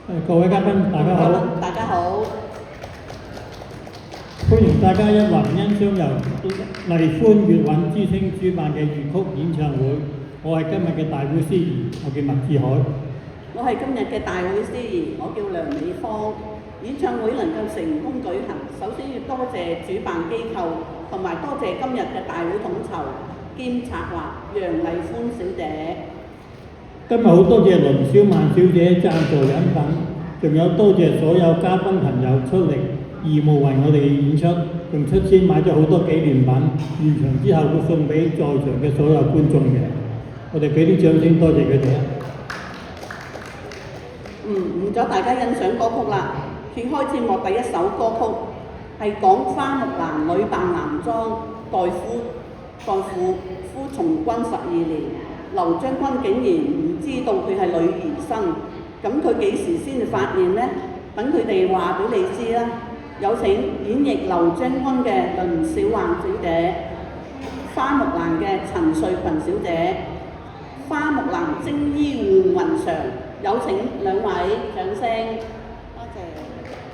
各位嘉賓，大家好，大家好，歡迎大家一同欣賞由麗歡粵韻之聲主辦嘅粵曲演唱會。我係今日嘅大會司儀，我叫麥志海。我係今日嘅大會司儀，我叫梁美芳。演唱會能夠成功舉行，首先要多謝主辦機構，同埋多謝今日嘅大會統籌兼策劃楊麗歡小姐。今日好多謝倫小曼小姐贊助飲品，仲有多謝所有嘉賓朋友出力義務為我哋演出，仲出錢買咗好多紀念品，完場之後會送俾在場嘅所有觀眾嘅。我哋俾啲掌聲多謝佢哋啊！唔阻大家欣賞歌曲啦。揭開節目第一首歌曲係講花木蘭女扮男裝代父從軍12年，劉將軍竟然唔知道佢係女兒身，咁佢幾時先至發現呢？等佢哋話俾你知啦。有請演繹劉將軍嘅倫小曼小姐，花木蘭嘅陳瑞群小姐，花木蘭精衣換雲裳，有請兩位。